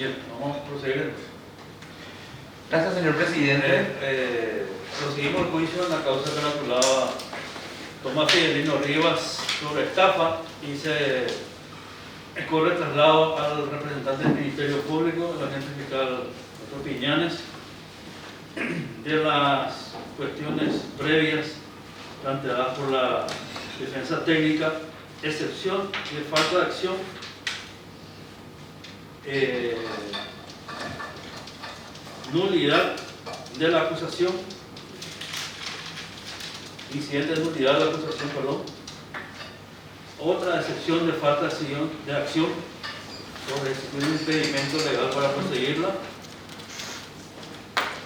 Bien, vamos a proseguir. Gracias, señor presidente. Proseguimos el juicio en la causa calculada Tomás Fidelino Rivas sobre estafa y se corre traslado al representante del Ministerio Público, el agente fiscal Dr. Piñanes, de las cuestiones previas planteadas por la defensa técnica, excepción de falta de acción, nulidad de la acusación, incidente de nulidad de la acusación, perdón, otra excepción de falta de acción sobre existir un impedimento legal para proseguirla,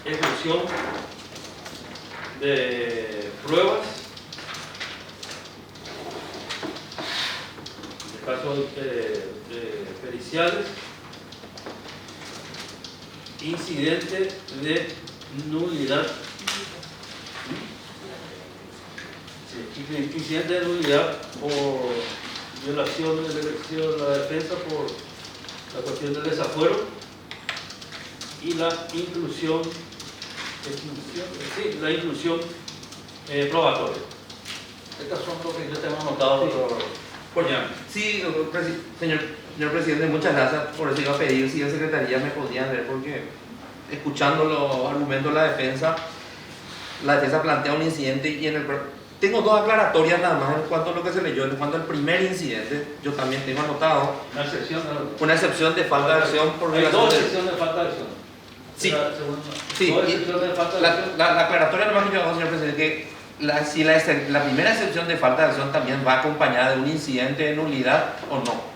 ejecución de pruebas, en el caso de periciales, incidente de nulidad. Incidente de nulidad por violación del ejercicio de la defensa por la cuestión del desafuero y la inclusión probatoria. Estas son lo que yo tengo anotado por ya. Sí, señor presidente, muchas gracias. Por eso iba a pedir si en secretaría me podían ver, porque escuchando los argumentos de la defensa plantea un incidente y tengo dos aclaratorias nada más en cuanto a lo que se leyó. En cuanto al primer incidente, yo también tengo anotado una excepción de falta de acción por violación. Hay dos excepciones de falta de acción. Sí, Dos excepciones de falta de acción. la aclaratoria nomás que yo hago, señor presidente, que si la primera excepción de falta de acción también va acompañada de un incidente de nulidad o no.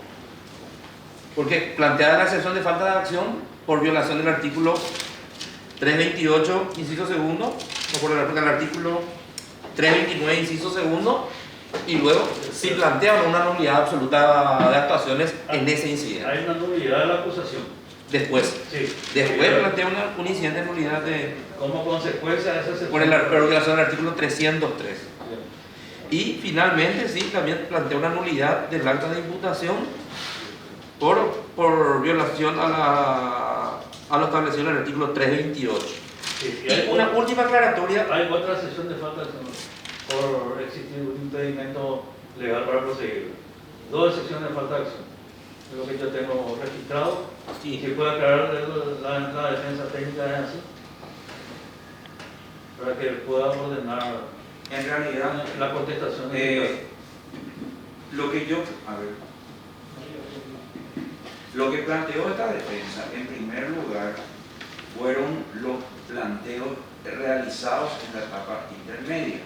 Porque planteada la excepción de falta de acción por violación del artículo 328, inciso segundo, o por el artículo 329, inciso segundo, y luego si plantean una nulidad absoluta de actuaciones en ese incidente. Hay una nulidad de la acusación. Después. Sí. Después plantea un incidente de nulidad como consecuencia de esa excepción. por violación del artículo 303. Y finalmente, sí, también plantea una nulidad del acta de imputación por violación a lo establecido en el artículo 328. Sí, y una última aclaratoria. Hay otra excepción de falta de acción por existir un impedimento legal para proseguir. Dos excepciones de falta de acción. Es lo que yo tengo registrado. Sí. ¿Se puede aclarar la defensa técnica es así? Para que pueda ordenar en realidad la contestación. Lo que planteó esta defensa, en primer lugar, fueron los planteos realizados en la etapa intermedia,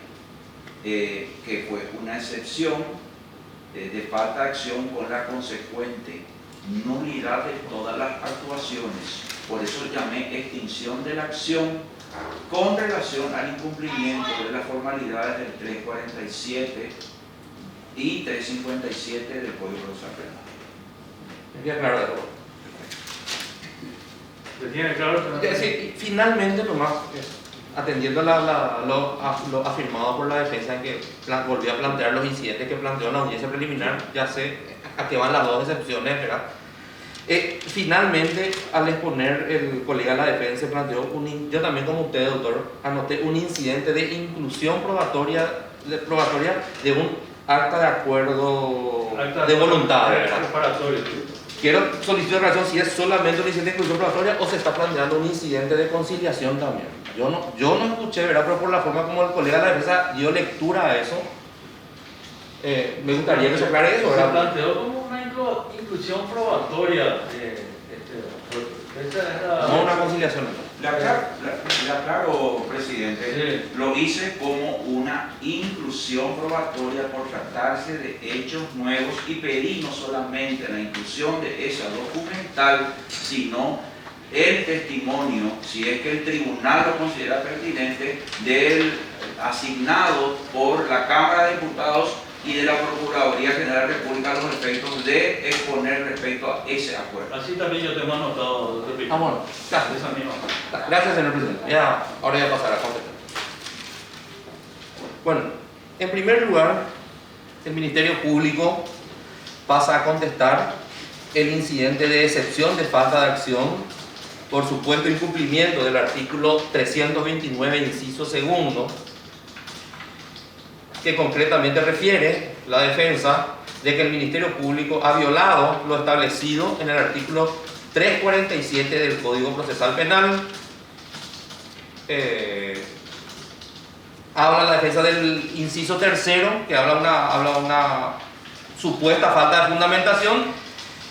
que fue una excepción de falta de acción con la consecuente nulidad de todas las actuaciones. Por eso llamé extinción de la acción con relación al incumplimiento de las formalidades del 347 y 357 del Código Procesal Penal. Ya claro de todo. ¿Se tiene claro? Sí, finalmente, nomás, atendiendo a lo afirmado por la defensa, en que volvió a plantear los incidentes que planteó en la audiencia preliminar, ya sé a qué van las dos excepciones, ¿verdad? Finalmente, al exponer el colega de la defensa, planteó yo también como usted, doctor, anoté un incidente de inclusión probatoria de un acta de acuerdo de voluntad, ¿verdad? Quiero solicitar relación si es solamente un incidente de inclusión probatoria o se está planteando un incidente de conciliación también. Yo no escuché, ¿verdad? Pero por la forma como el colega de la defensa dio lectura a eso, me gustaría que se aclare eso, ¿verdad? Se planteó como una inclusión probatoria. No una conciliación. Le aclaro, presidente, sí. Lo hice como una inclusión probatoria por tratarse de hechos nuevos y pedí no solamente la inclusión de esa documental, sino el testimonio, si es que el tribunal lo considera pertinente, del asignado por la Cámara de Diputados y de la Procuraduría General de la República a los efectos de exponer respecto a ese acuerdo. Así también yo tengo anotado. Bueno, gracias. Esa misma. Gracias, señor presidente. Ahora ya pasará a contestar. Bueno, en primer lugar, el Ministerio Público pasa a contestar el incidente de excepción de falta de acción por supuesto incumplimiento del artículo 329, inciso segundo, que concretamente refiere la defensa de que el Ministerio Público ha violado lo establecido en el artículo 347 del Código Procesal Penal. Habla la defensa del inciso tercero, que habla una supuesta falta de fundamentación,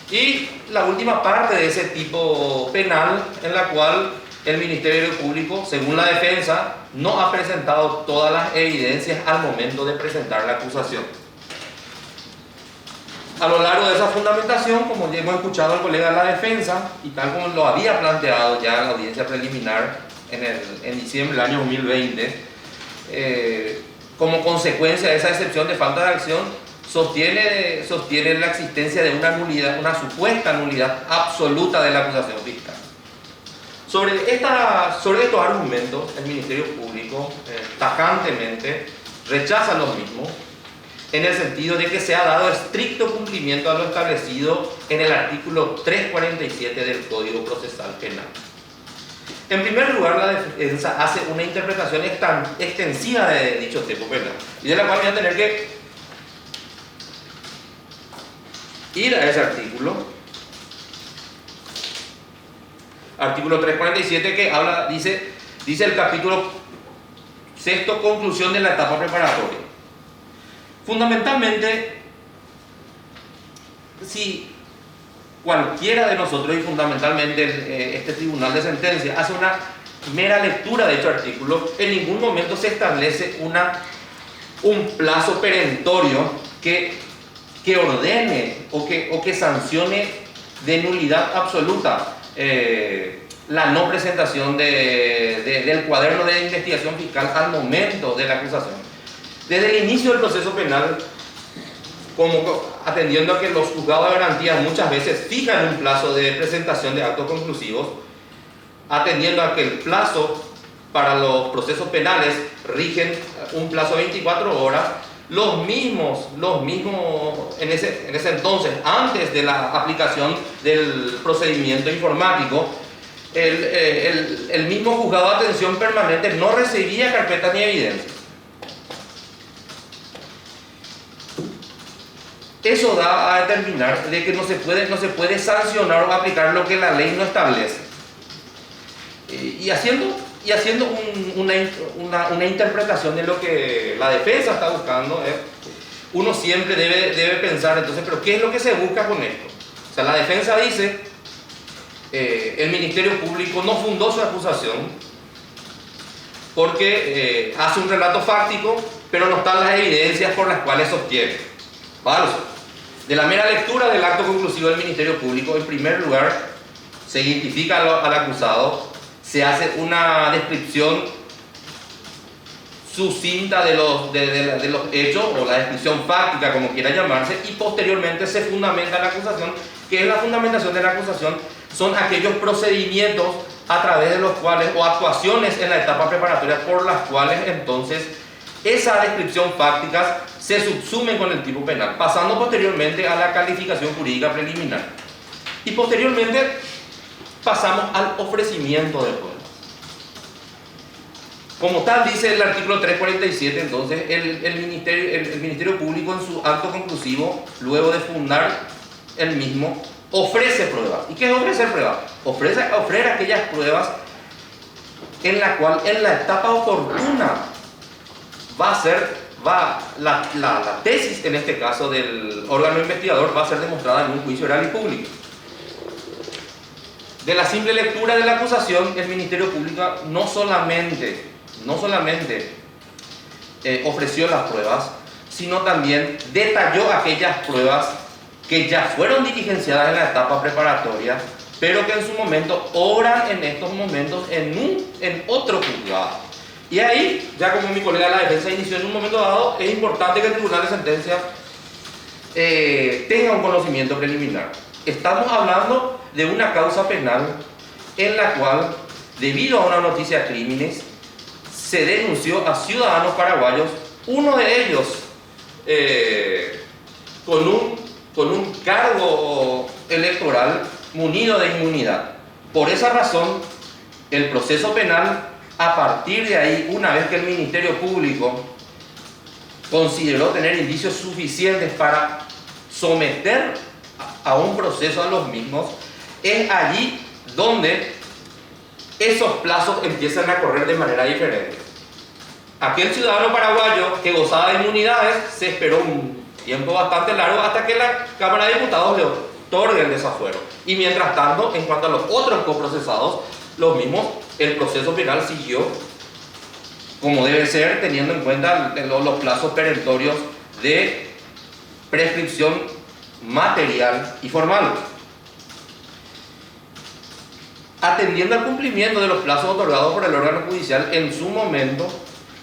y la última parte de ese tipo penal, en la cual el Ministerio Público, según la defensa, no ha presentado todas las evidencias al momento de presentar la acusación. A lo largo de esa fundamentación, como ya hemos escuchado al colega de la defensa, y tal como lo había planteado ya en la audiencia preliminar en diciembre del año 2020, como consecuencia de esa excepción de falta de acción, sostiene la existencia de una nulidad, una supuesta nulidad absoluta de la acusación fiscal. Sobre estos argumentos, el Ministerio Público tajantemente rechaza los mismos, en el sentido de que se ha dado estricto cumplimiento a lo establecido en el artículo 347 del Código Procesal Penal. En primer lugar, la defensa hace una interpretación extensiva de dicho tipo penal, y de la cual voy a tener que ir a ese artículo 347, que dice el capítulo sexto, conclusión de la etapa preparatoria. Fundamentalmente, si cualquiera de nosotros, y fundamentalmente este tribunal de sentencia, hace una mera lectura de este artículo, en ningún momento se establece un plazo perentorio que ordene o que sancione de nulidad absoluta la no presentación del cuaderno de investigación fiscal al momento de la acusación. Desde el inicio del proceso penal, atendiendo a que los juzgados de garantía muchas veces fijan un plazo de presentación de actos conclusivos, atendiendo a que el plazo para los procesos penales rigen un plazo de 24 horas, los mismos en ese entonces, antes de la aplicación del procedimiento informático, el mismo juzgado de atención permanente no recibía carpetas ni evidencias. Eso da a determinar de que no se puede sancionar o aplicar lo que la ley no establece. Y haciendo una interpretación de lo que la defensa está buscando, uno siempre debe pensar, entonces, ¿pero qué es lo que se busca con esto? O sea, la defensa dice, el Ministerio Público no fundó su acusación porque hace un relato fáctico, pero no están las evidencias por las cuales sostiene. Falso. De la mera lectura del acto conclusivo del Ministerio Público, en primer lugar, se identifica al acusado, se hace una descripción sucinta de los hechos, o la descripción fáctica, como quiera llamarse, y posteriormente se fundamenta la acusación, que es la fundamentación de la acusación, son aquellos procedimientos a través de los cuales, o actuaciones en la etapa preparatoria por las cuales entonces esa descripción fáctica se subsume con el tipo penal, pasando posteriormente a la calificación jurídica preliminar. Y posteriormente pasamos al ofrecimiento de pruebas. Como tal, dice el artículo 347, entonces el Ministerio Público en su acto conclusivo, luego de fundar el mismo, ofrece pruebas. ¿Y qué es ofrecer pruebas? Ofrecer aquellas pruebas en la cual en la etapa oportuna la tesis, en este caso del órgano investigador, va a ser demostrada en un juicio oral y público. De la simple lectura de la acusación, el Ministerio Público no solamente ofreció las pruebas, sino también detalló aquellas pruebas que ya fueron diligenciadas en la etapa preparatoria, pero que en su momento obran en estos momentos en otro juzgado. Y ahí, ya como mi colega de la defensa inició en un momento dado, es importante que el tribunal de sentencia tenga un conocimiento preliminar. Estamos hablando de una causa penal en la cual, debido a una noticia de crímenes, se denunció a ciudadanos paraguayos, uno de ellos con un cargo electoral munido de inmunidad. Por esa razón, el proceso penal, a partir de ahí, una vez que el Ministerio Público consideró tener indicios suficientes para someter a un proceso a los mismos, es allí donde esos plazos empiezan a correr de manera diferente. Aquel ciudadano paraguayo que gozaba de inmunidades se esperó un tiempo bastante largo hasta que la Cámara de Diputados le otorgue el desafuero. Y mientras tanto, en cuanto a los otros coprocesados, lo mismo, el proceso penal siguió como debe ser, teniendo en cuenta los plazos perentorios de prescripción material y formal. Atendiendo al cumplimiento de los plazos otorgados por el órgano judicial, en su momento,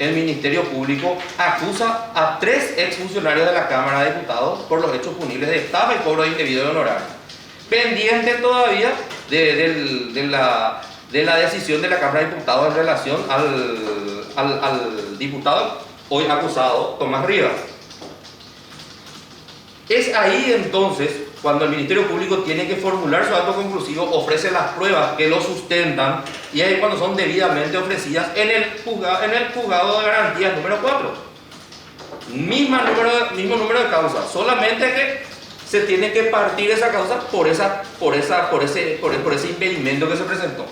el Ministerio Público acusa a 3 exfuncionarios de la Cámara de Diputados por los hechos punibles de estafa y cobro indebido de honorarios, pendiente todavía de la decisión de la Cámara de Diputados en relación al diputado hoy acusado, Tomás Rivas. Es ahí entonces cuando el Ministerio Público tiene que formular su acto conclusivo, ofrece las pruebas que lo sustentan, y ahí cuando son debidamente ofrecidas en el juzgado de garantías número 4. Mismo número de causas, solamente que se tiene que partir esa causa por ese impedimento que se presentó.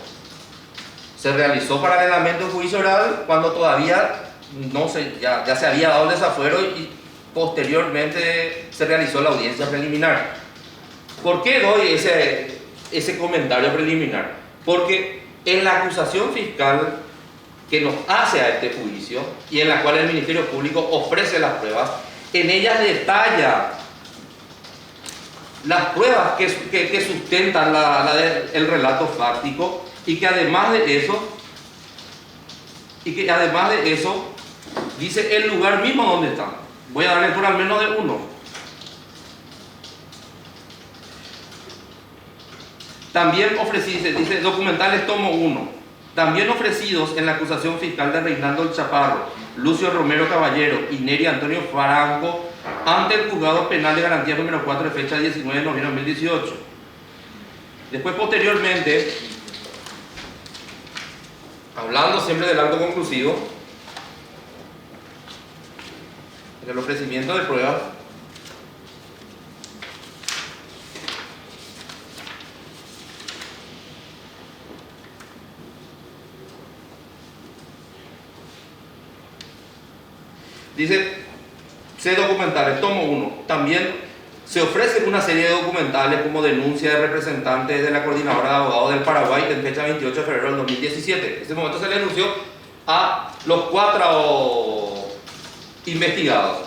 Se realizó paralelamente un juicio oral cuando todavía ya se había dado el desafuero y posteriormente se realizó la audiencia preliminar. ¿Por qué doy ese comentario preliminar? Porque en la acusación fiscal que nos hace a este juicio y en la cual el Ministerio Público ofrece las pruebas, en ellas detalla las pruebas que sustentan el relato fáctico y que además de eso dice el lugar mismo donde están. Voy a dar lectura al menos de uno. También dice documentales tomo 1. También ofrecidos en la acusación fiscal de Reinaldo El Chaparro, Lucio Romero Caballero y Neri Antonio Franco ante el juzgado penal de garantía número 4 de fecha 19 de noviembre de 2018. Después, posteriormente, hablando siempre del acto conclusivo, del ofrecimiento de pruebas, dice, documentales, tomo 1. También se ofrecen una serie de documentales como denuncia de representantes de la Coordinadora de Abogados del Paraguay en fecha 28 de febrero del 2017. En ese momento se le denunció a los 4 investigados.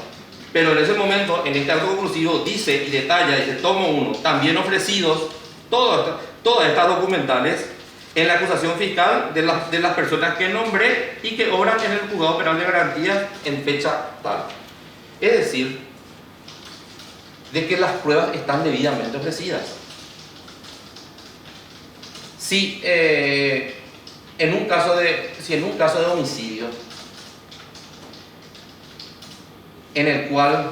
Pero en ese momento, en este acto conclusivo, dice y detalla, dice, tomo 1. También ofrecidos todas estas documentales en la acusación fiscal de las personas que nombré y que obran en el juzgado penal de garantías en fecha tal. Es decir, de que las pruebas están debidamente ofrecidas. Si en un caso de homicidio en el cual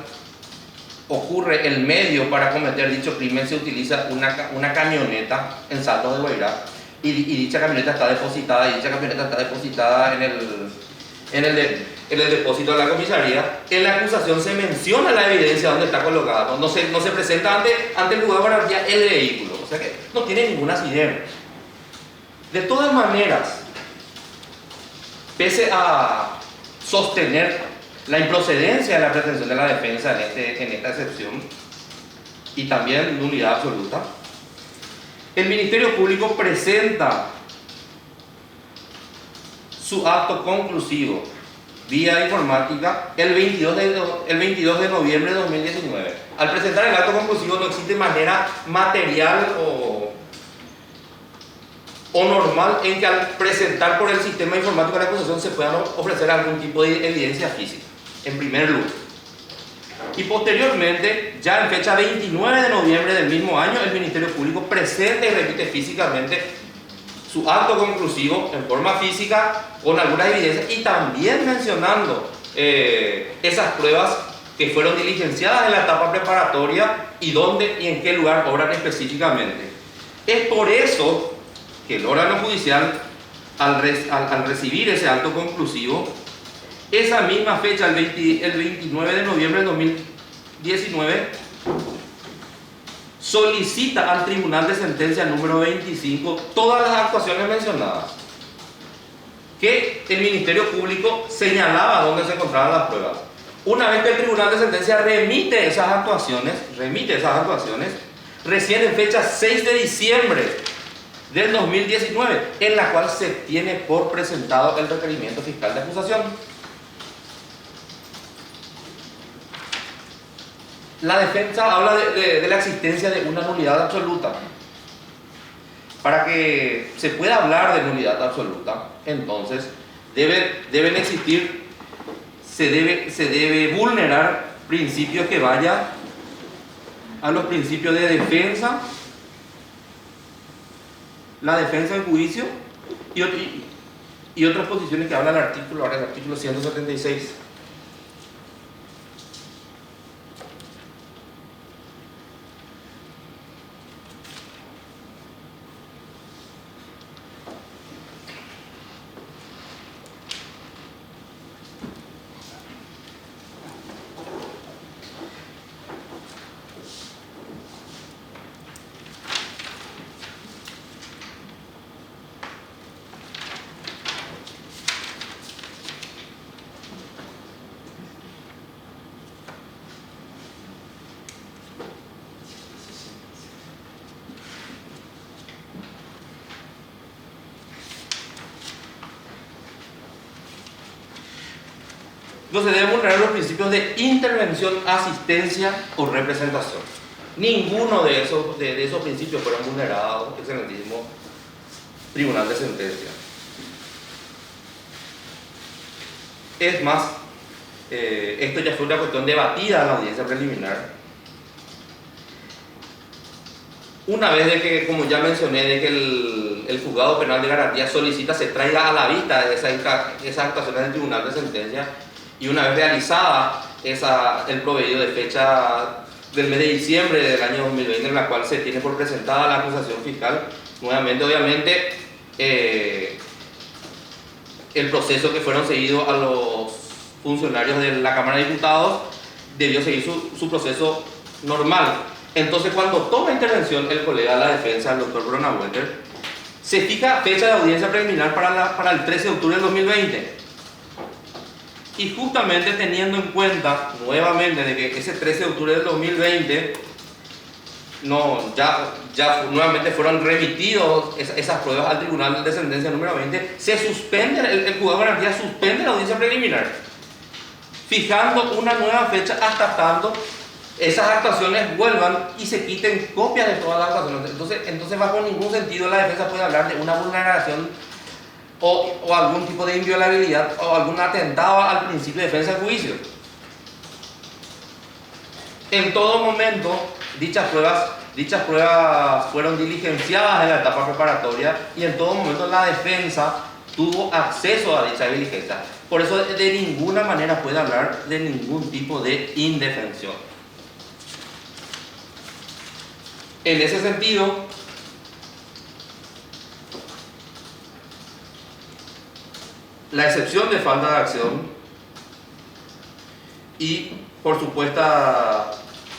ocurre el medio para cometer dicho crimen, se utiliza una camioneta en Saltos de Guairá, y dicha camioneta está depositada en el depósito de la comisaría. En la acusación se menciona la evidencia donde está colocada, no se presenta ante el juzgado de garantía el vehículo, o sea que no tiene ningún asidero. De todas maneras, pese a sostener la improcedencia de la pretensión de la defensa en esta excepción y también nulidad absoluta, el Ministerio Público presenta su acto conclusivo vía informática el 22 de noviembre de 2019. Al presentar el acto conclusivo no existe manera material o normal en que al presentar por el sistema informático de la acusación se pueda ofrecer algún tipo de evidencia física, en primer lugar. Y posteriormente, ya en fecha 29 de noviembre del mismo año, el Ministerio Público presenta y repite físicamente su acto conclusivo en forma física con algunas evidencias y también mencionando esas pruebas que fueron diligenciadas en la etapa preparatoria y dónde y en qué lugar obran específicamente. Es por eso que el órgano judicial, al recibir ese acto conclusivo, esa misma fecha, el 29 de noviembre del 2019, solicita al Tribunal de Sentencia número 25 todas las actuaciones mencionadas, que el Ministerio Público señalaba dónde se encontraban las pruebas. Una vez que el Tribunal de Sentencia remite esas actuaciones, recién en fecha 6 de diciembre del 2019, en la cual se tiene por presentado el requerimiento fiscal de acusación. La defensa habla de la existencia de una nulidad absoluta. Para que se pueda hablar de nulidad absoluta, entonces deben existir, se debe vulnerar principios que vayan a los principios de defensa, la defensa en juicio y otras posiciones que habla el artículo 176. Entonces deben vulnerar los principios de intervención, asistencia o representación. Ninguno de esos principios fueron vulnerados, excelentísimo Tribunal de Sentencia. Es más, esto ya fue una cuestión debatida en la audiencia preliminar. Una vez de que, como ya mencioné, de que el juzgado penal de garantía solicita se traiga a la vista esas actuaciones del Tribunal de Sentencia, y una vez realizada el provedido de fecha del mes de diciembre del año 2020, en la cual se tiene por presentada la acusación fiscal, nuevamente, obviamente, el proceso que fueron seguidos a los funcionarios de la Cámara de Diputados debió seguir su proceso normal. Entonces, cuando toma intervención el colega de la defensa, el doctor Brona-Welter, se fija fecha de audiencia preliminar para el 13 de octubre del 2020. Y justamente teniendo en cuenta nuevamente de que ese 13 de octubre del 2020 nuevamente fueron remitidos esas pruebas al Tribunal de Sentencia número 20, se suspende, el juzgado de garantía suspende la audiencia preliminar, fijando una nueva fecha hasta tanto esas actuaciones vuelvan y se quiten copias de todas las actuaciones. Entonces bajo ningún sentido la defensa puede hablar de una vulneración o algún tipo de inviolabilidad o algún atentado al principio de defensa del juicio. En todo momento, dichas pruebas fueron diligenciadas en la etapa preparatoria y en todo momento la defensa tuvo acceso a dicha diligencia. Por eso de ninguna manera puede hablar de ningún tipo de indefensión. En ese sentido, la excepción de falta de acción y por supuesta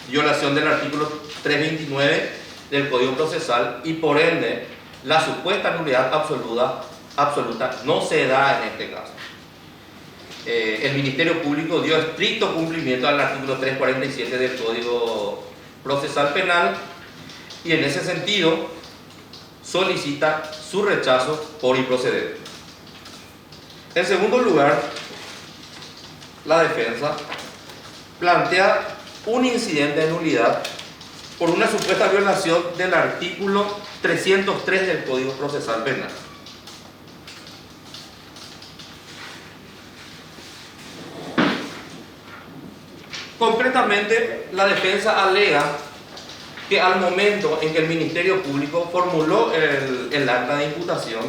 violación del artículo 329 del Código Procesal y por ende la supuesta nulidad absoluta no se da en este caso. El Ministerio Público dio estricto cumplimiento al artículo 347 del Código Procesal Penal y en ese sentido solicita su rechazo por improcedente. En segundo lugar, la defensa plantea un incidente de nulidad por una supuesta violación del artículo 303 del Código Procesal Penal. Concretamente, la defensa alega que al momento en que el Ministerio Público formuló el acta de imputación,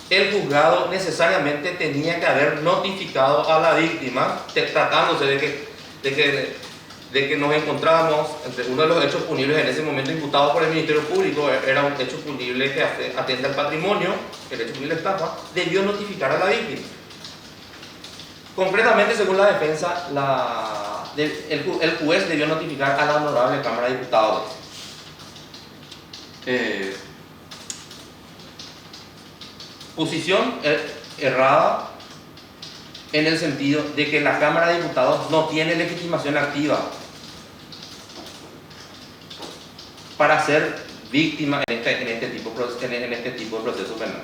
el juzgado necesariamente tenía que haber notificado a la víctima, tratándose de que de que nos encontramos entre uno de los hechos punibles en ese momento imputados por el Ministerio Público, era un hecho punible que atenta al patrimonio, el hecho punible de estafa, debió notificar a la víctima. Concretamente, según la defensa, el juez debió notificar a la Honorable Cámara de Diputados. Posición errada en el sentido de que la Cámara de Diputados no tiene legitimación activa para ser víctima en este tipo de proceso penal.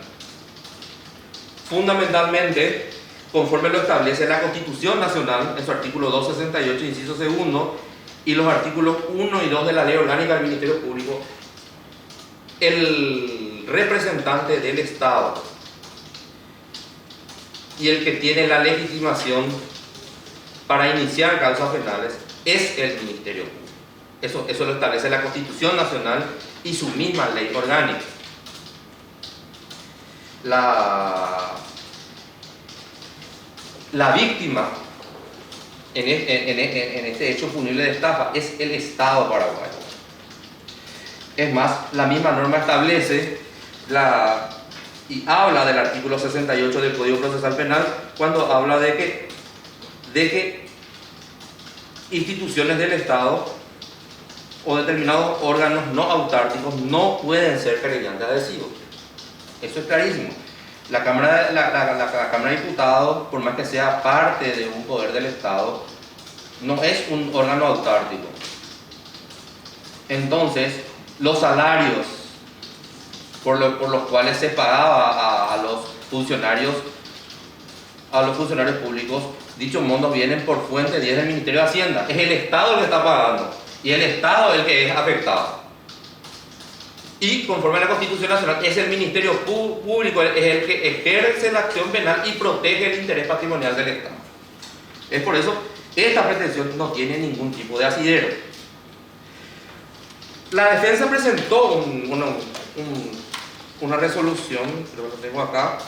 Fundamentalmente, conforme lo establece la Constitución Nacional en su artículo 268, inciso segundo, y los artículos 1 y 2 de la Ley Orgánica del Ministerio Público, el representante del Estado y el que tiene la legitimación para iniciar causas penales es el Ministerio Público. Eso lo establece la Constitución Nacional y su misma ley orgánica. La víctima en este hecho punible de estafa es el Estado paraguayo. Es más, la misma norma establece y habla del artículo 68 del Código Procesal Penal cuando habla de que instituciones del Estado o determinados órganos no autárquicos no pueden ser querellantes adhesivos. Eso es clarísimo. La Cámara de Diputados, por más que sea parte de un poder del Estado, no es un órgano autárquico. Entonces, los salarios por los cuales se pagaba a los funcionarios públicos, dichos montos vienen por fuente 10 del Ministerio de Hacienda. Es el Estado el que está pagando y el Estado el que es afectado. Y conforme a la Constitución Nacional, es el Ministerio Público es el que ejerce la acción penal y protege el interés patrimonial del Estado. Es por eso que esta pretensión no tiene ningún tipo de asidero. La defensa presentó una resolución, creo que lo tengo acá,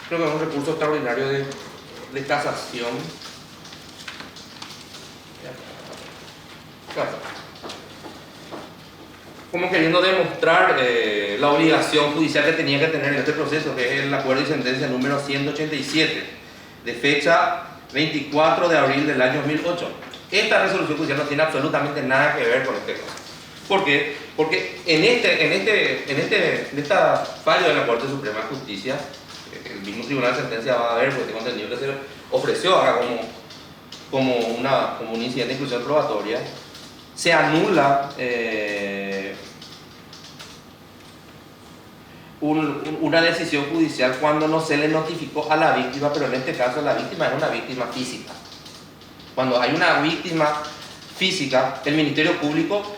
creo que es un recurso extraordinario de casación. Como queriendo demostrar la obligación judicial que tenía que tener en este proceso, que es el acuerdo y sentencia número 187, de fecha 24 de abril del año 2008. Esta resolución judicial no tiene absolutamente nada que ver con este caso. ¿Por qué? Porque en esta fallo de la Corte Suprema de Justicia, el mismo Tribunal de Sentencia va a ver, porque tengo entendido que se ofreció acá como un incidente de inclusión probatoria, se anula una decisión judicial cuando no se le notificó a la víctima, pero en este caso la víctima es una víctima física. Cuando hay una víctima física, el Ministerio Público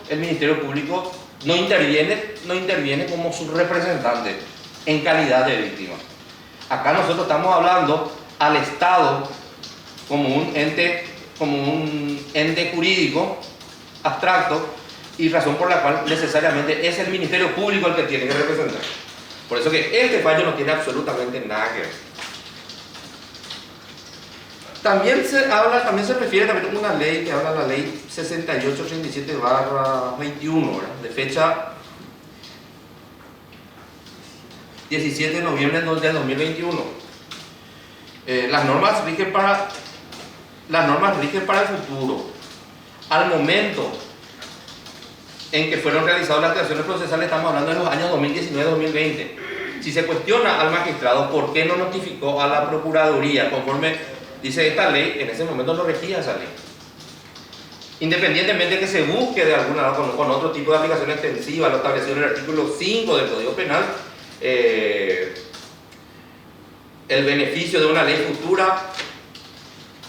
no interviene como su representante en calidad de víctima. Acá nosotros estamos hablando al Estado como un ente jurídico abstracto, y razón por la cual necesariamente es el Ministerio Público el que tiene que representar. Por eso que este fallo no tiene absolutamente nada que ver. También se refiere a una ley que habla de la ley 6837/21, de fecha 17 de noviembre de 2021. Las normas rigen para el futuro. Al momento en que fueron realizadas las actuaciones procesales, estamos hablando de los años 2019-2020. Si se cuestiona al magistrado por qué no notificó a la Procuraduría, conforme dice esta ley, en ese momento no regía esa ley. Independientemente de que se busque de alguna con otro tipo de aplicación extensiva, lo establecido en el artículo 5 del Código Penal, el beneficio de una ley futura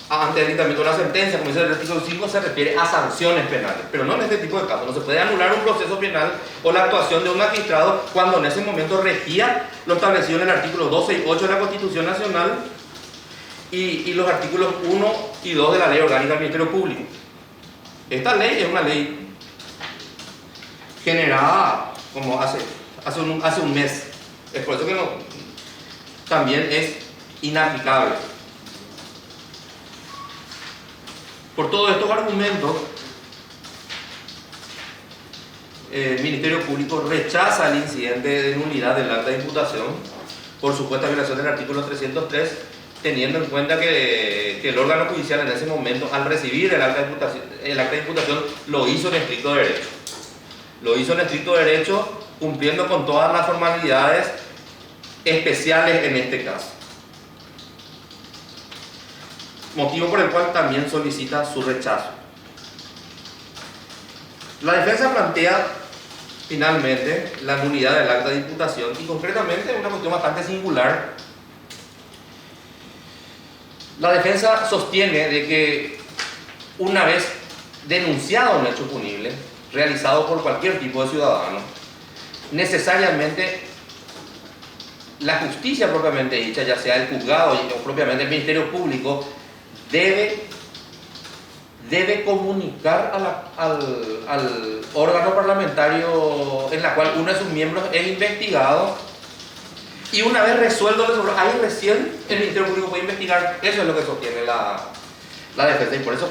ante el dictamen de una sentencia, como dice el artículo 5, se refiere a sanciones penales, pero no en este tipo de casos. No se puede anular un proceso penal o la actuación de un magistrado cuando en ese momento regía lo establecido en el artículo 12 y 8 de la Constitución Nacional y los artículos 1 y 2 de la Ley Orgánica del Ministerio Público. Esta ley es una ley generada como hace un mes. Es por eso que también es inaplicable. Por todos estos argumentos, el Ministerio Público rechaza el incidente de nulidad del acta de imputación por supuesta violación del artículo 303, teniendo en cuenta que el órgano judicial en ese momento, al recibir el acta de imputación, lo hizo en estricto derecho. Lo hizo en estricto derecho, cumpliendo con todas las formalidades especiales en este caso. Motivo por el cual también solicita su rechazo. La defensa plantea finalmente la nulidad del acta de imputación y concretamente una cuestión bastante singular. La defensa sostiene de que una vez denunciado un hecho punible realizado por cualquier tipo de ciudadano, necesariamente la justicia propiamente dicha, ya sea el juzgado o propiamente el Ministerio Público, debe comunicar al órgano parlamentario en la cual uno de sus miembros es investigado, y una vez resuelto ahí recién el Ministerio Público puede investigar. Eso es lo que sostiene la defensa, y por eso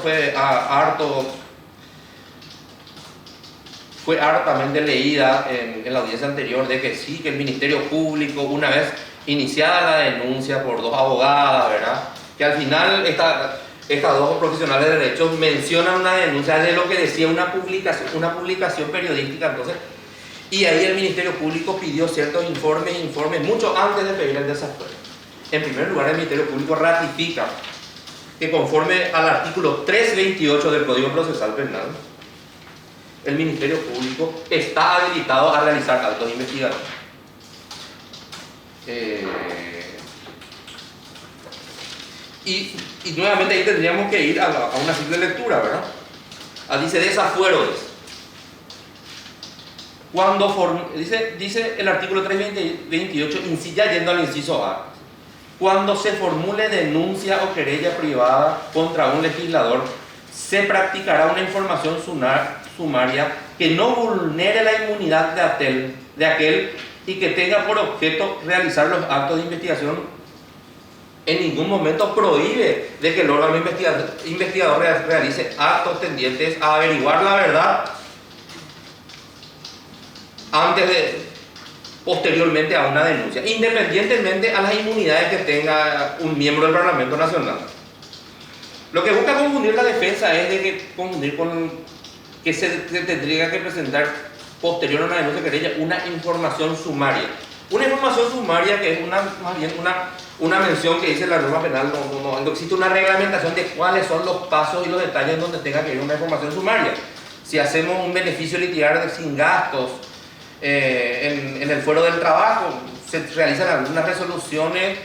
fue hartamente leída en la audiencia anterior de que sí, que el Ministerio Público, una vez iniciada la denuncia por dos abogadas, ¿verdad?, que al final estas dos profesionales de derecho mencionan una denuncia de lo que decía una publicación periodística. Entonces, y ahí el Ministerio Público pidió ciertos informes mucho antes de pedir el desafuero. En primer lugar, el Ministerio Público ratifica que conforme al artículo 328 del Código Procesal Penal, el Ministerio Público está habilitado a realizar actos investigadores. Y nuevamente ahí tendríamos que ir a una simple lectura, ¿verdad? Dice desafuero. Dice el artículo 328, ya yendo al inciso A, cuando se formule denuncia o querella privada contra un legislador, se practicará una información sumaria que no vulnere la inmunidad de aquel y que tenga por objeto realizar los actos de investigación. En ningún momento prohíbe de que el órgano investigador realice actos tendientes a averiguar la verdad posteriormente a una denuncia, independientemente a las inmunidades que tenga un miembro del Parlamento Nacional. Lo que busca confundir la defensa es confundir con que se tendría que presentar posterior a una denuncia querella una información sumaria. Una información sumaria que es más bien una mención que dice la norma penal, no existe una reglamentación de cuáles son los pasos y los detalles donde tenga que ir una información sumaria. Si hacemos un beneficio litigar sin gastos en el fuero del trabajo, se realizan algunas resoluciones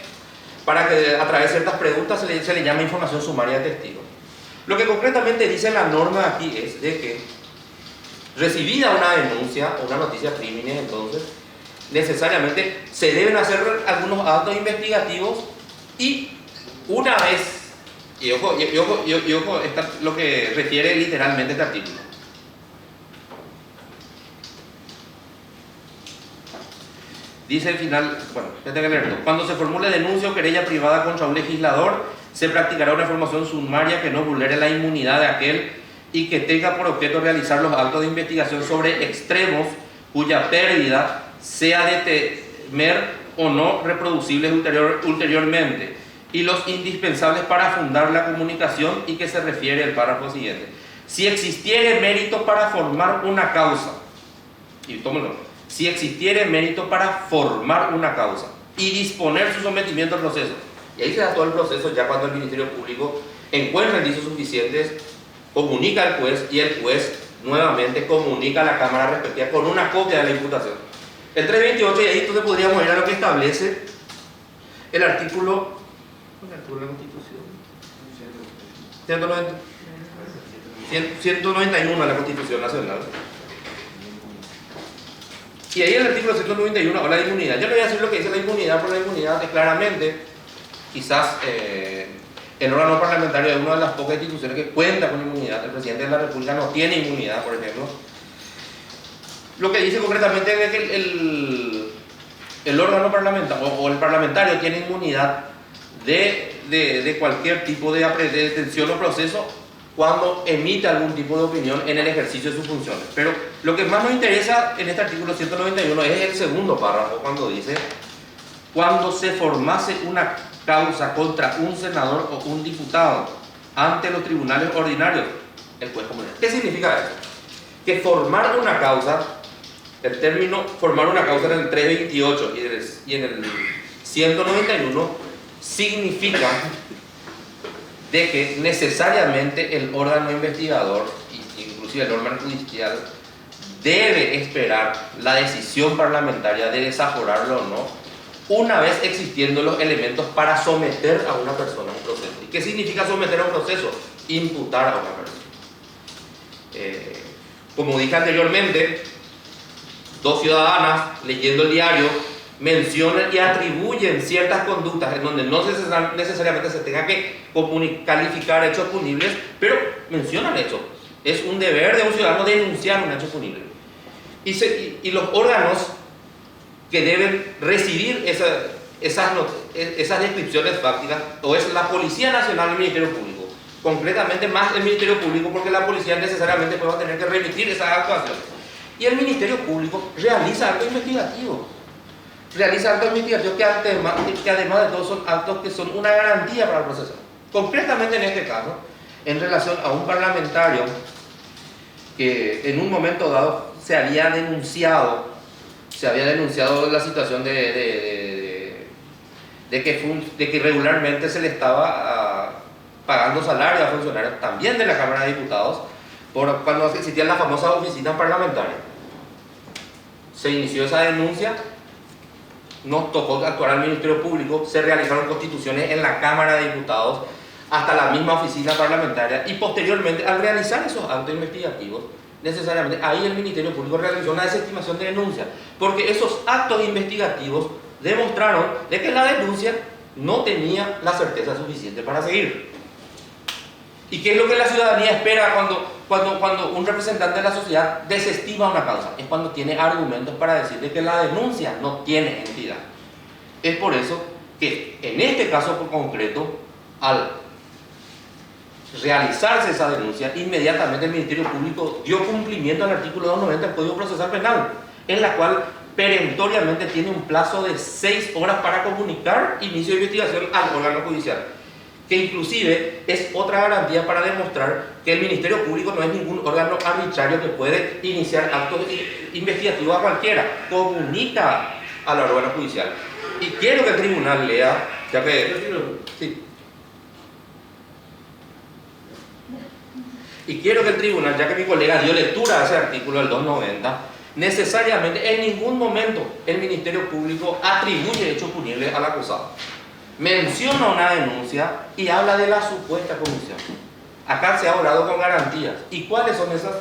para que a través de ciertas preguntas se le llama información sumaria de testigos. Lo que concretamente dice la norma aquí es de que recibida una denuncia o una noticia crímenes, entonces necesariamente se deben hacer algunos actos investigativos y una vez, y ojo, está lo que refiere literalmente este artículo. Dice al final, bueno, ya tengo que leerlo. Cuando se formule denuncia o querella privada contra un legislador, se practicará una información sumaria que no vulnere la inmunidad de aquel y que tenga por objeto realizar los actos de investigación sobre extremos cuya pérdida sea de temer o no reproducibles ulteriormente, y los indispensables para fundar la comunicación, y que se refiere al párrafo siguiente. Si existiere mérito para formar una causa, y tómalo, si existiere mérito para formar una causa y disponer su sometimiento al proceso, y ahí se da todo el proceso ya cuando el Ministerio Público encuentra indicios suficientes, comunica al juez y el juez nuevamente comunica a la Cámara respectiva con una copia de la imputación. El 328, y ahí entonces podríamos ir a lo que establece el artículo de la Constitución 191 de la Constitución Nacional. Y ahí el artículo 191 habla de inmunidad. Yo no voy a decir lo que dice la inmunidad, porque la inmunidad es claramente, quizás el órgano parlamentario es una de las pocas instituciones que cuenta con inmunidad. El presidente de la República no tiene inmunidad, por ejemplo. Lo que dice concretamente es que el órgano parlamentario o el parlamentario tiene inmunidad de cualquier tipo de detención o proceso cuando emite algún tipo de opinión en el ejercicio de sus funciones. Pero lo que más nos interesa en este artículo 191 es el segundo párrafo, cuando dice: cuando se formase una causa contra un senador o un diputado ante los tribunales ordinarios, el juez comunal. ¿Qué significa eso? Que formar una causa, el término formar una causa en el 328 y en el 191 significa de que necesariamente el órgano investigador, inclusive el órgano judicial, debe esperar la decisión parlamentaria de desaforarlo o no, una vez existiendo los elementos para someter a una persona a un proceso. ¿Y qué significa someter a un proceso? Imputar a una persona. Como dije anteriormente, dos ciudadanas leyendo el diario mencionan y atribuyen ciertas conductas en donde no necesariamente se tenga que calificar hechos punibles, pero mencionan hechos. Es un deber de un ciudadano denunciar un hecho punible. Y los órganos que deben recibir esas descripciones fácticas, o es la Policía Nacional y el Ministerio Público. Concretamente más el Ministerio Público, porque la policía necesariamente va a tener que remitir esas actuaciones. Y el Ministerio Público realiza actos investigativos. Realiza actos investigativos que además de todo son actos que son una garantía para el proceso. Concretamente en este caso, en relación a un parlamentario que en un momento dado se había denunciado la situación de que regularmente se le estaba pagando salario a funcionarios también de la Cámara de Diputados cuando existían las famosas oficinas parlamentarias. Se inició esa denuncia, nos tocó actuar al Ministerio Público, se realizaron constituciones en la Cámara de Diputados hasta la misma oficina parlamentaria, y posteriormente, al realizar esos actos investigativos, necesariamente ahí el Ministerio Público realizó una desestimación de denuncia, porque esos actos investigativos demostraron de que la denuncia no tenía la certeza suficiente para seguir. ¿Y qué es lo que la ciudadanía espera cuando un representante de la sociedad desestima una causa? Es cuando tiene argumentos para decir de que la denuncia no tiene entidad. Es por eso que en este caso por concreto, al realizarse esa denuncia, inmediatamente el Ministerio Público dio cumplimiento al artículo 290 del Código Procesal Penal, en la cual perentoriamente tiene un plazo de 6 horas para comunicar inicio de investigación al órgano judicial, que inclusive es otra garantía para demostrar que el Ministerio Público no es ningún órgano arbitrario que puede iniciar actos investigativos a cualquiera, comunica al órgano judicial. Y quiero que el tribunal lea, ya que... Sí. Y quiero que el tribunal, ya que mi colega dio lectura a ese artículo del 290, necesariamente en ningún momento el Ministerio Público atribuye hechos punibles al acusado. Menciona una denuncia y habla de la supuesta comisión. Acá se ha obrado con garantías. ¿Y cuáles son esas?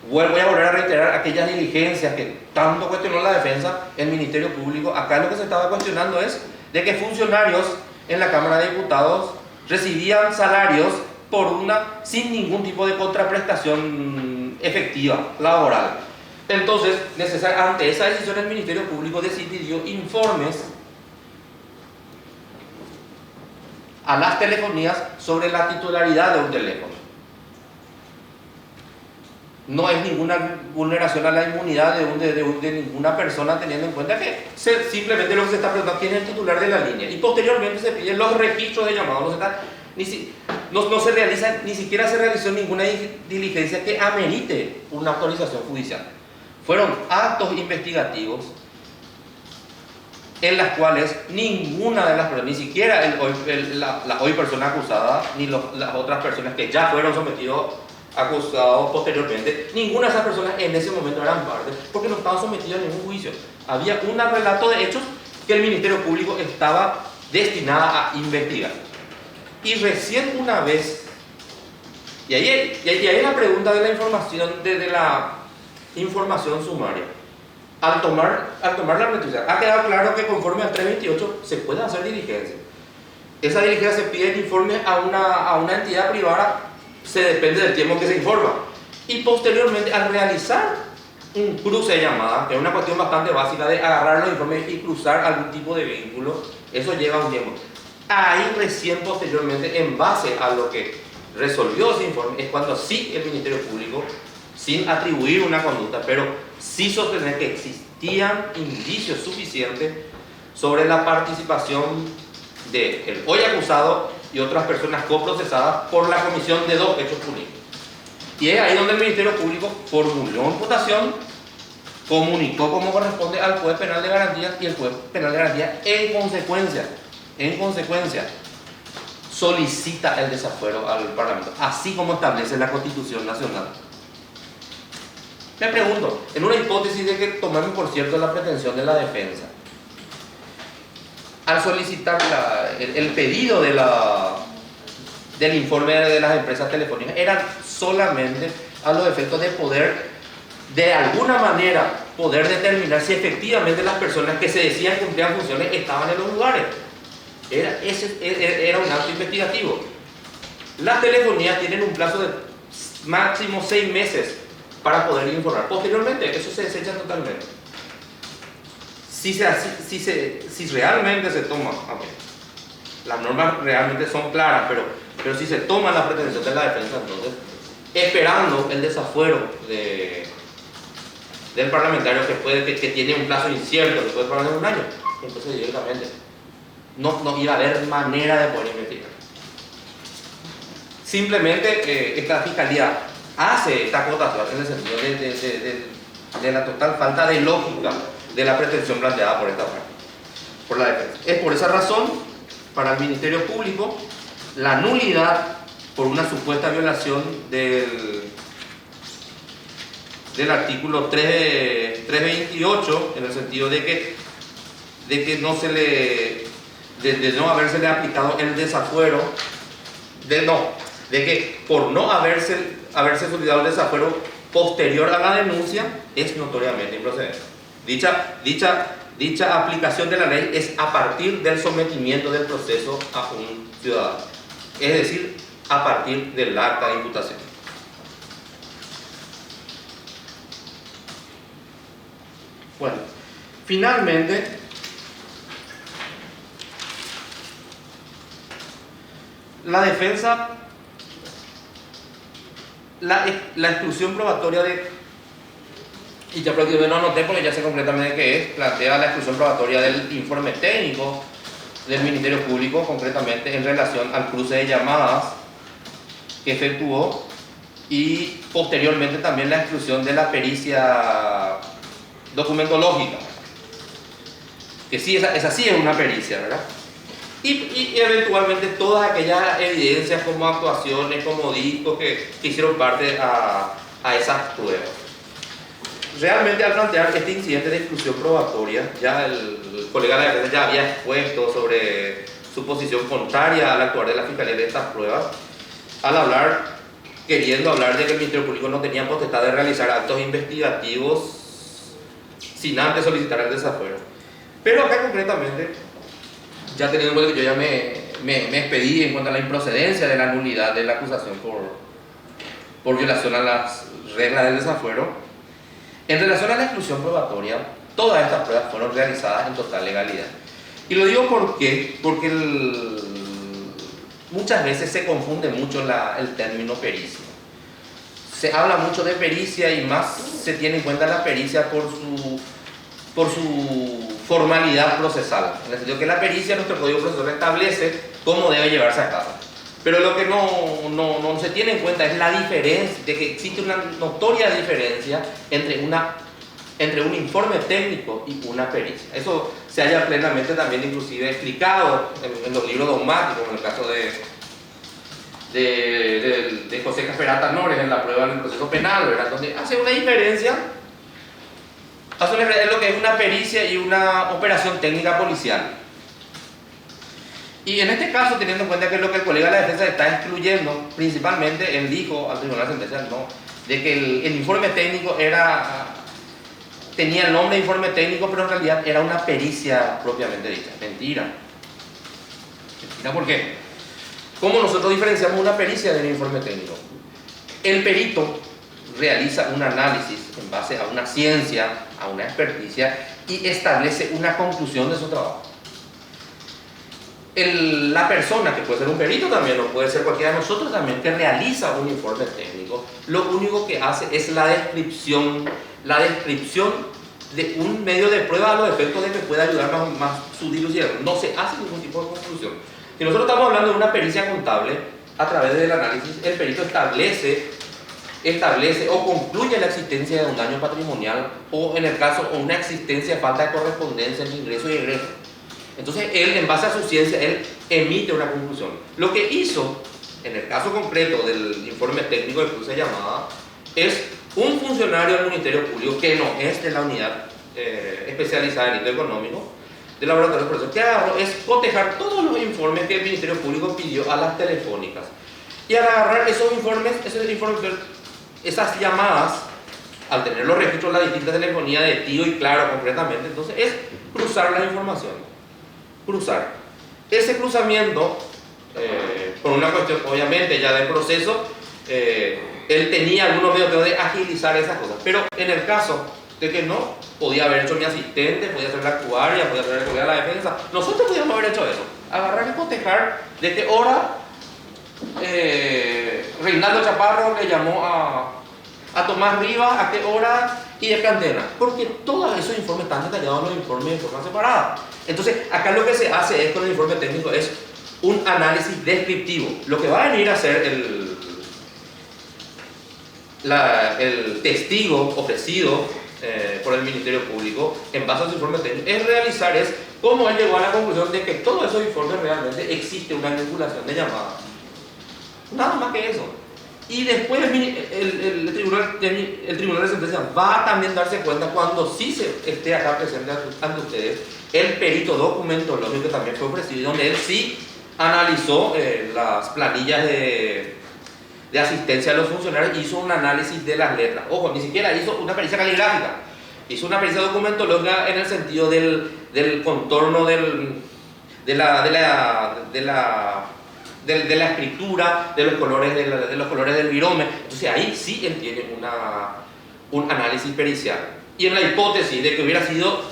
Voy a volver a reiterar aquellas diligencias que tanto cuestionó la defensa, el Ministerio Público. Acá lo que se estaba cuestionando es de que funcionarios en la Cámara de Diputados recibían salarios sin ningún tipo de contraprestación efectiva, laboral. Entonces, ante esa decisión, el Ministerio Público decidió informes a las telefonías sobre la titularidad de un teléfono. No es ninguna vulneración a la inmunidad de ninguna persona, teniendo en cuenta que simplemente lo que se está preguntando quién es el titular de la línea, y posteriormente se piden los registros de llamados. Ni siquiera se realizó ninguna diligencia que amerite una autorización judicial. Fueron actos investigativos en las cuales ninguna de las personas, ni siquiera la hoy persona acusada, ni las otras personas que ya fueron sometidos acusados posteriormente, ninguna de esas personas en ese momento eran parte, porque no estaban sometidos a ningún juicio. Había un relato de hechos que el Ministerio Público estaba destinado a investigar. Y recién una vez, y ahí la pregunta de la información, de la información sumaria. Al tomar la noticia, ha quedado claro que conforme al 328 se puede hacer diligencia. Esa diligencia se pide el informe a una entidad privada, se depende del tiempo que se informa. Y posteriormente, al realizar un cruce de llamada, que es una cuestión bastante básica de agarrar los informes y cruzar algún tipo de vínculo, eso lleva un tiempo. Ahí recién posteriormente, en base a lo que resolvió ese informe es cuando sí el Ministerio Público, sin atribuir una conducta, pero sí sostener que existían indicios suficientes sobre la participación del hoy acusado y otras personas coprocesadas por la comisión de 2 hechos públicos. Y es ahí donde el Ministerio Público formuló imputación, comunicó como corresponde al juez penal de garantías, y el juez penal de garantías en consecuencia solicita el desafuero al Parlamento, así como establece la Constitución Nacional. Me pregunto, en una hipótesis de que tomemos por cierto la pretensión de la defensa, al solicitar el pedido del informe de las empresas telefónicas, eran solamente a los efectos de poder, de alguna manera, poder determinar si efectivamente las personas que se decían que cumplían funciones estaban en los lugares. Era un acto investigativo. Las telefonías tienen un plazo de máximo 6 meses para poder informar. Posteriormente, eso se desecha totalmente. Si realmente se toma, las normas realmente son claras, pero si se toma la pretensión de la defensa, entonces, esperando el desafuero del parlamentario que tiene un plazo incierto, que puede pasar un año, entonces directamente no iba a haber manera de poder investigar. Simplemente esta fiscalía hace esta acotación en el sentido de la total falta de lógica de la pretensión planteada por esta parte, por la defensa. Es por esa razón, para el Ministerio Público, la nulidad por una supuesta violación del artículo 328, en el sentido de que de no habérsele aplicado el desafuero, de que por no haberse solicitado el desafuero posterior a la denuncia, es notoriamente improcedente. Dicha aplicación de la ley es a partir del sometimiento del proceso a un ciudadano, es decir, a partir del acta de imputación. Bueno, finalmente, la defensa, la exclusión probatoria y ya prácticamente no anoté porque ya sé completamente qué es, plantea la exclusión probatoria del informe técnico del Ministerio Público, concretamente en relación al cruce de llamadas que efectuó, y posteriormente también la exclusión de la pericia documentológica, que sí, esa sí es una pericia, ¿verdad? Y eventualmente todas aquellas evidencias como actuaciones, como discos que hicieron parte a esas pruebas. Realmente, al plantear este incidente de exclusión probatoria, ya el colega de la defensa ya había expuesto sobre su posición contraria al actuar de la Fiscalía de estas pruebas, queriendo hablar de que el Ministerio Público no tenía potestad de realizar actos investigativos sin antes solicitar el desafuero. Pero acá concretamente, ya teniendo en cuenta que yo ya me expedí en cuanto a la improcedencia de la nulidad de la acusación por violación a las reglas del desafuero, en relación a la exclusión probatoria, todas estas pruebas fueron realizadas en total legalidad. Y lo digo porque muchas veces se confunde mucho el término pericia. Se habla mucho de pericia y más se tiene en cuenta la pericia por su formalidad procesal, en el sentido que la pericia, nuestro Código Procesal establece cómo debe llevarse a cabo. Pero lo que no se tiene en cuenta es la diferencia, de que existe una notoria diferencia entre un informe técnico y una pericia. Eso se halla plenamente también inclusive explicado en los libros dogmáticos, en el caso de José Casperata Nores en la prueba del proceso penal, ¿verdad? Donde hace una diferencia. Es lo que es una pericia y una operación técnica policial. Y en este caso, teniendo en cuenta que lo que el colega de la defensa está excluyendo, principalmente él dijo al tribunal sentencial, de que el informe técnico tenía el nombre de informe técnico, pero en realidad era una pericia propiamente dicha. Mentira. Mentira, ¿por qué? ¿Cómo nosotros diferenciamos una pericia de un informe técnico? El perito realiza un análisis en base a una ciencia, a una experticia, y establece una conclusión de su trabajo. la persona, que puede ser un perito también, o puede ser cualquiera de nosotros también, que realiza un informe técnico, lo único que hace es la descripción de un medio de prueba a los efectos de que pueda ayudar más su dilucidar. No se hace ningún tipo de conclusión. Si nosotros estamos hablando de una pericia contable, a través del análisis, el perito establece o concluye la existencia de un daño patrimonial, o en el caso, o una existencia de falta de correspondencia entre ingreso y egreso. Entonces él, en base a su ciencia, él emite una conclusión. Lo que hizo, en el caso concreto del informe técnico de cruce de llamada, es un funcionario del Ministerio Público, que no es de la unidad especializada en delito económico, del laboratorio de procesos, que agarró es cotejar todos los informes que el Ministerio Público pidió a las telefónicas. Y al agarrar esos informes, esas llamadas, al tener los registros de la distinta telefonía de Tío y Claro concretamente, entonces es cruzar la información. Cruzar. Ese cruzamiento, por una cuestión obviamente ya del proceso, él tenía algunos medios de agilizar esas cosas, pero en el caso de que no, podía haber hecho mi asistente, podía hacer la actuaria, podía hacer la defensa, nosotros podíamos haber hecho eso, agarrar y cotejar de qué hora Reinaldo Chaparro le llamó a Tomás Rivas, a qué hora y de qué antena, porque todos esos informes están detallados en los informes de forma separada. Entonces acá lo que se hace es, con el informe técnico, es un análisis descriptivo. Lo que va a venir a hacer el testigo ofrecido por el Ministerio Público en base a su informe técnico es realizar cómo él llegó a la conclusión de que todos esos informes realmente existe una vinculación de llamada. Nada más que eso. Y después el tribunal de sentencia va a también darse cuenta, cuando sí se esté acá presente ante ustedes, el perito documentológico que también fue ofrecido, donde él sí analizó las planillas de asistencia a los funcionarios, hizo un análisis de las letras. Ojo, ni siquiera hizo una pericia caligráfica, hizo una pericia documentológica en el sentido del contorno de la escritura, de los colores del virome. Entonces ahí sí él tiene un análisis pericial. Y en la hipótesis de que hubiera sido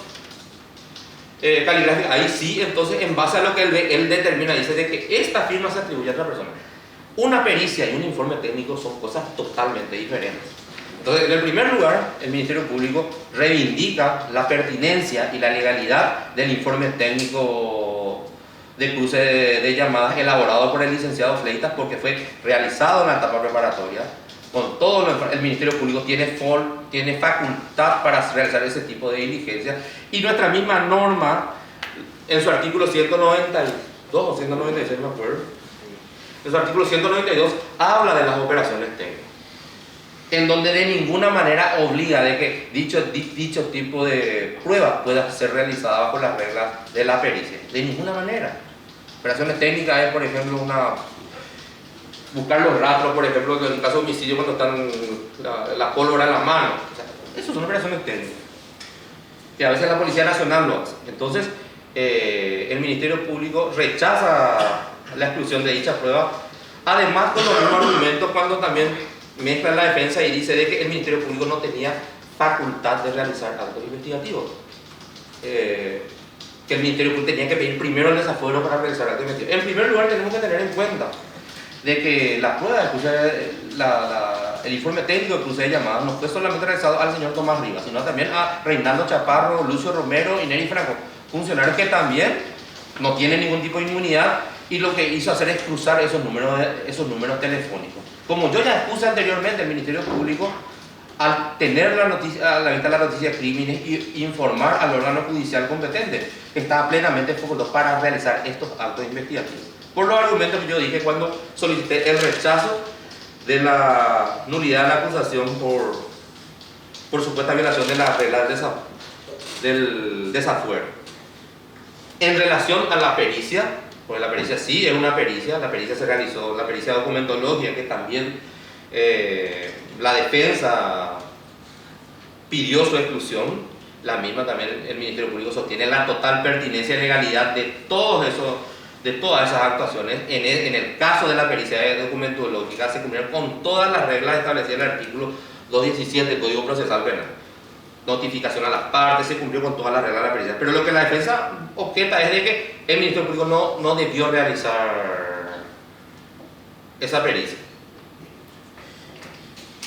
caligráfica, ahí sí, entonces en base a lo que él determina, dice de que esta firma se atribuye a otra persona. Una pericia y un informe técnico son cosas totalmente diferentes. Entonces, en el primer lugar, el Ministerio Público reivindica la pertinencia y la legalidad del informe técnico de cruce de llamadas elaborado por el licenciado Fleitas, porque fue realizado en la etapa preparatoria. Con todo el Ministerio Público tiene facultad para realizar ese tipo de diligencia, y nuestra misma norma, en su artículo 192 o 196, me acuerdo, en su artículo 192 habla de las operaciones técnicas, en donde de ninguna manera obliga de que dicho tipo de pruebas pueda ser realizada bajo las reglas de la pericia. De ninguna manera. Operaciones técnicas es, por ejemplo, buscar los rastros, por ejemplo, en el caso de homicidio, cuando están la pólvora en la mano. O sea, eso son operaciones técnicas, que a veces la Policía Nacional lo hace. Entonces, el Ministerio Público rechaza la exclusión de dicha prueba, además con los mismos argumentos, cuando también mezcla la defensa y dice de que el Ministerio Público no tenía facultad de realizar actos investigativos, que el Ministerio Público tenía que pedir primero el desafuero para realizar actos investigativos. En primer lugar, tenemos que tener en cuenta de que la prueba de cruce, el informe técnico de cruce de llamadas no fue solamente realizado al señor Tomás Rivas, sino también a Reinaldo Chaparro, Lucio Romero y Neri Franco, funcionarios que también no tienen ningún tipo de inmunidad, y lo que hizo hacer es cruzar esos números telefónicos. Como yo ya expuse anteriormente, el Ministerio Público, al tener la noticia, a la vista de la noticia de crímenes, y informar al órgano judicial competente, estaba plenamente enfocado para realizar estos actos investigativos. Por los argumentos que yo dije cuando solicité el rechazo de la nulidad de la acusación por supuesta violación de las reglas del desafuero. En relación a la pericia, pues la pericia sí es una pericia, la pericia se realizó, la pericia documentológica, que también la defensa pidió su exclusión, la misma también el Ministerio Público sostiene la total pertinencia y legalidad de todas esas actuaciones. En el caso de la pericia documentológica se cumplieron con todas las reglas establecidas en el artículo 217 del Código Procesal Penal, notificación a las partes, se cumplió con todas las reglas de la pericia. Pero lo que la defensa objeta es de que el Ministerio Público no debió realizar esa pericia.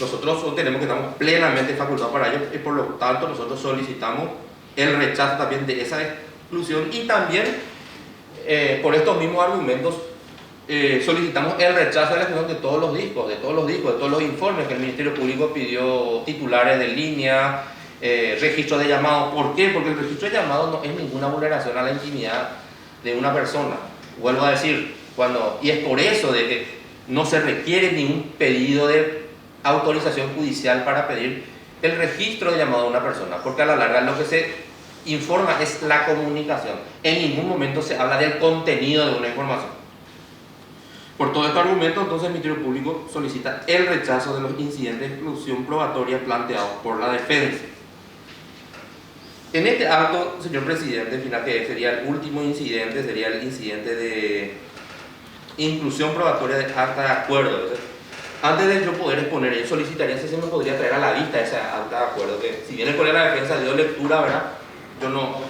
Nosotros tenemos que estamos plenamente facultados para ello y por lo tanto nosotros solicitamos el rechazo también de esa exclusión y también por estos mismos argumentos solicitamos el rechazo de la exclusión de todos los discos, de todos los informes que el Ministerio Público pidió, titulares de línea, registro de llamados. ¿Por qué? Porque el registro de llamados no es ninguna vulneración a la intimidad de una persona. Vuelvo a decir, y es por eso de que no se requiere ningún pedido de autorización judicial para pedir el registro de llamado de una persona, porque a la larga lo que se informa es la comunicación. En ningún momento se habla del contenido de una información. Por todo este argumento, entonces el Ministerio Público solicita el rechazo de los incidentes de exclusión probatoria planteados por la defensa. En este acto, señor presidente, final que sería el último incidente, sería el incidente de inclusión probatoria de acta de acuerdo. Antes de yo poder exponer, yo solicitaría si se me podría traer a la vista esa acta de acuerdo, que si bien el colega de la defensa dio lectura, ¿verdad? Yo no...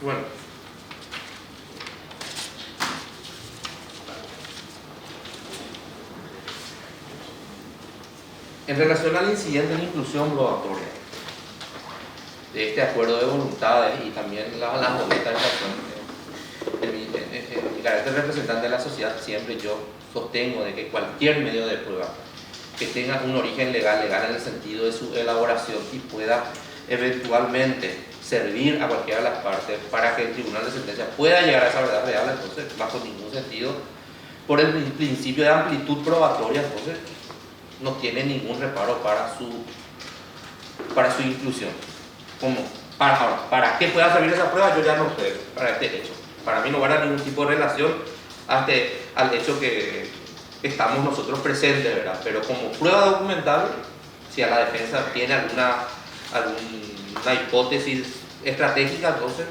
Bueno, en relación al incidente de inclusión probatoria de este acuerdo de voluntades y también las boletas de razón, en mi carácter de representante de la sociedad siempre yo sostengo de que cualquier medio de prueba que tenga un origen legal en el sentido de su elaboración y pueda eventualmente servir a cualquiera de las partes para que el tribunal de sentencia pueda llegar a esa verdad real, entonces bajo ningún sentido, por el principio de amplitud probatoria, entonces no tiene ningún reparo para su inclusión. Para que pueda servir esa prueba yo ya no sé, para este hecho. Para mí no guarda ningún tipo de relación al hecho que estamos nosotros presentes, ¿verdad? Pero como prueba documental, si a la defensa tiene alguna hipótesis estratégica, entonces,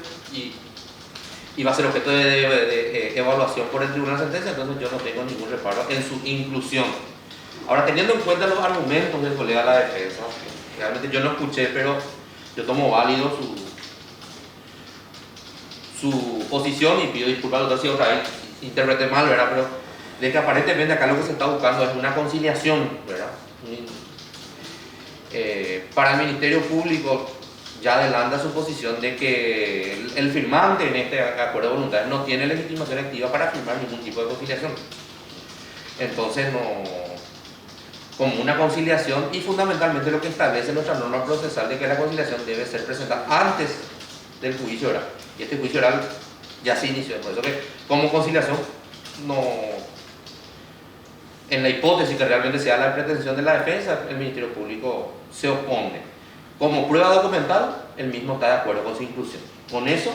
y va a ser objeto de evaluación por el tribunal de sentencia, entonces yo no tengo ningún reparo en su inclusión. Ahora, teniendo en cuenta los argumentos del colega de la defensa, realmente yo no escuché, pero yo tomo válido su posición y pido disculpas al doctor si otra vez interpreté mal, ¿verdad? Pero de que aparentemente acá lo que se está buscando es una conciliación, ¿verdad? Para el Ministerio Público ya adelanta su posición de que el firmante en este acuerdo voluntario no tiene legitimación activa para firmar ningún tipo de conciliación. Entonces, no, como una conciliación, y fundamentalmente lo que establece nuestra norma procesal de que la conciliación debe ser presentada antes del juicio oral. Y este juicio oral ya se inició, por eso que como conciliación no, en la hipótesis que realmente sea la pretensión de la defensa, el Ministerio Público se opone. Como prueba documental, el mismo está de acuerdo con su inclusión. Con eso,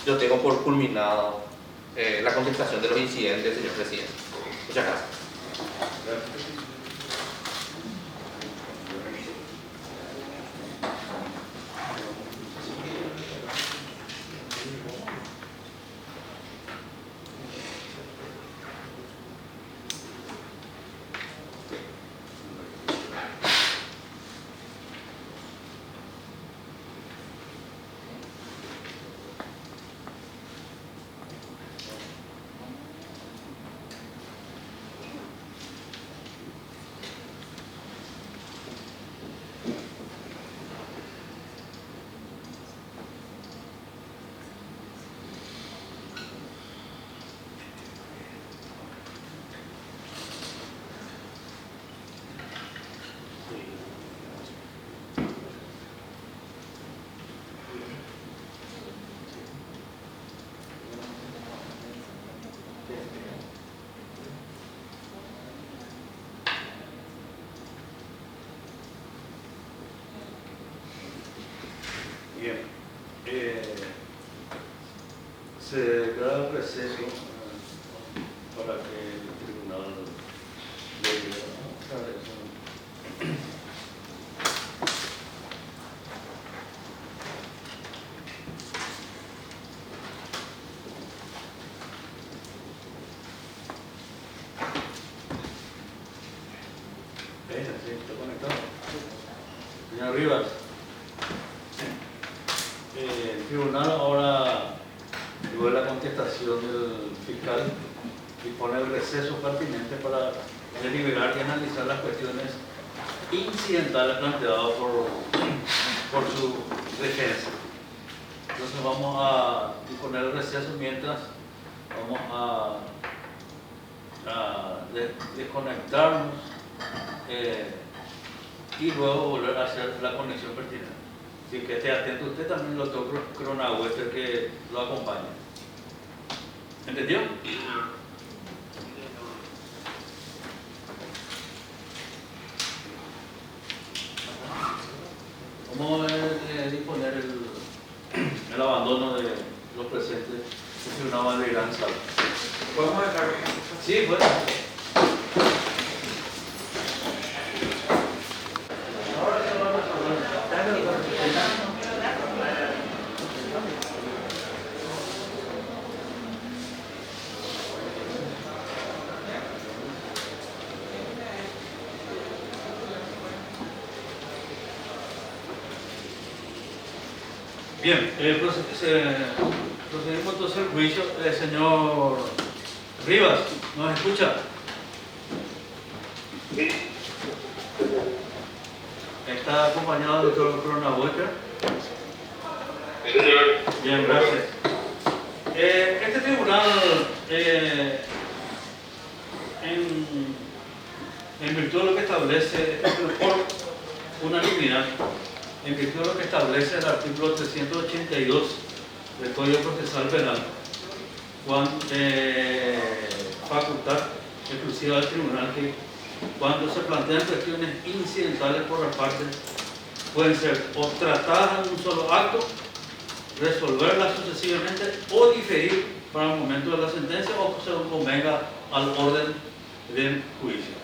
yo tengo por culminado la contestación de los incidentes, señor presidente. Muchas gracias. Bien, se declara receso para que el tribunal llegue a eso. Sí, está conectado. Señor Rivas. El tribunal ahora, luego de la contestación del fiscal, dispone el receso pertinente para deliberar y analizar las cuestiones incidentales planteadas por su defensa. Entonces vamos a disponer el receso mientras vamos a desconectarnos y luego volver a hacer la conexión pertinente. Así que esté atento usted también, el doctor Cronauer, que lo acompaña. ¿Entendió? Vamos a disponer el abandono de los presentes. Es una madre gran sala. ¿Podemos dejar? Sí, bueno. Bien, procedimos entonces al juicio. Señor Rivas, ¿nos escucha? Sí. Está acompañado del doctor Cronauer. Sí, señor. Bien, gracias. Este tribunal, en virtud de lo que establece, por unanimidad, en virtud de lo que establece el artículo 382 del Código Procesal Penal, facultad exclusiva del tribunal que cuando se plantean cuestiones incidentales por las partes pueden ser o tratadas en un solo acto, resolverlas sucesivamente o diferir para el momento de la sentencia o se convenga al orden del juicio.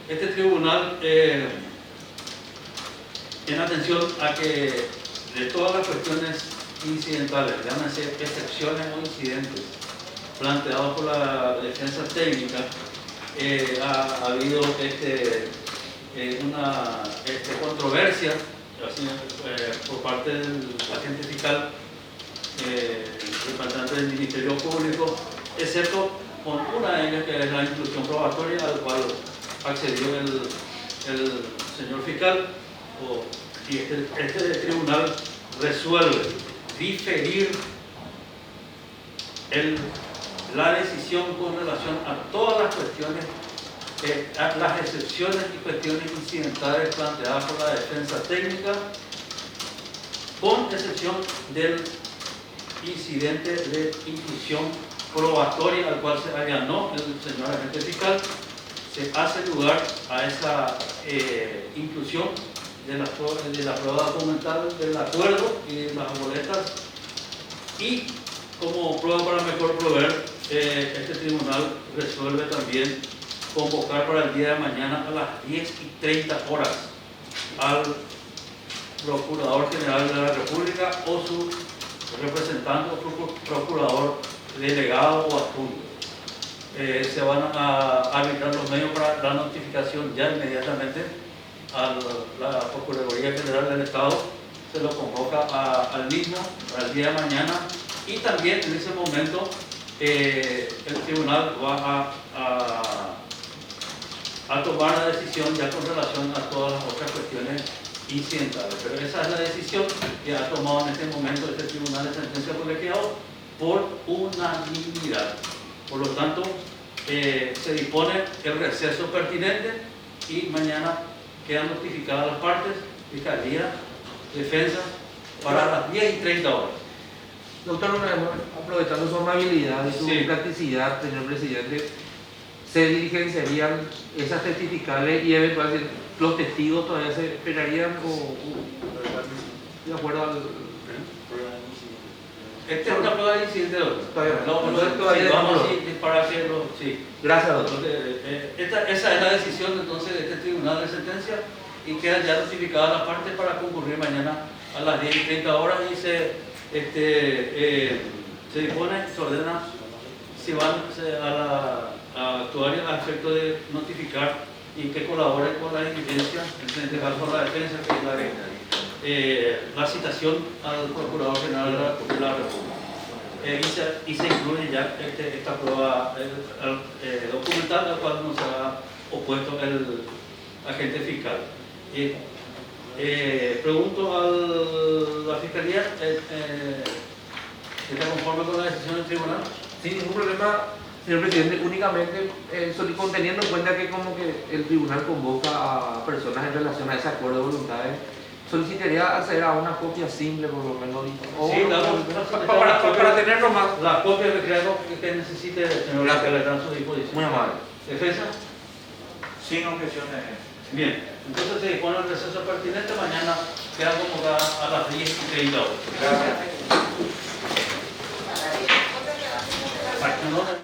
Este tribunal, en atención a que de todas las cuestiones incidentales, llámense excepciones o incidentes planteados por la defensa técnica, ha habido una controversia así, por parte del agente fiscal, representante del Ministerio Público, excepto con una de ellas, que es la inclusión probatoria, al cual accedió el señor fiscal, y este tribunal resuelve diferir la decisión con relación a todas las cuestiones, a las excepciones y cuestiones incidentales planteadas por la defensa técnica, con excepción del incidente de inclusión probatoria al cual se allanó el señor agente fiscal. Se hace lugar a esa inclusión de la prueba documental del acuerdo y de las boletas, y como prueba para mejor proveer, este tribunal resuelve también convocar para el día de mañana a las 10:30 horas al Procurador General de la República o su representante o procurador delegado o adjunto. Se van a arbitrar los medios para la notificación ya inmediatamente a la Procuraduría General del Estado. Se lo convoca al mismo para el día de mañana, y también en ese momento el tribunal va a tomar la decisión ya con relación a todas las otras cuestiones incidentales. Pero esa es la decisión que ha tomado en este momento este tribunal de sentencia colegiado por unanimidad. Por lo tanto, se dispone el receso pertinente y mañana quedan notificadas las partes, Fiscalía, Defensa, para las 10:30 horas. Doctor, aprovechando su amabilidad y su Sí. practicidad, señor presidente, ¿se diligenciarían esas testificales y eventualmente los testigos todavía se esperarían o de acuerdo al... Esta es una prueba de incidente, doctor. Todavía no. No, Entonces, todavía sí, no. vamos así, para que lo... Sí. Gracias, doctor. Esa es la decisión entonces de este tribunal de sentencia, y quedan ya notificadas las partes para concurrir mañana a las 10:30 horas, y se dispone, se ordena si van a actuar a efecto de notificar y que colaboren con la diligencia, en este caso con la defensa, que es la citación al Procurador General de la República. Y se incluye ya esta prueba documental, al cual nos ha opuesto el agente fiscal. Pregunto a la Fiscalía, ¿está conforme con la decisión del tribunal? Sin ningún problema, señor presidente, únicamente teniendo en cuenta que como que el tribunal convoca a personas en relación a ese acuerdo de voluntades, solicitaría acceder a una copia simple por lo menos. Para tenerlo más. La copia que necesite, señor, Gracias. que le dan a su disposición. Muy amable. ¿Defensa? Sin objeciones. Bien, entonces se dispone el receso pertinente. Mañana queda convocada a las 10:30 horas. Gracias. Para que no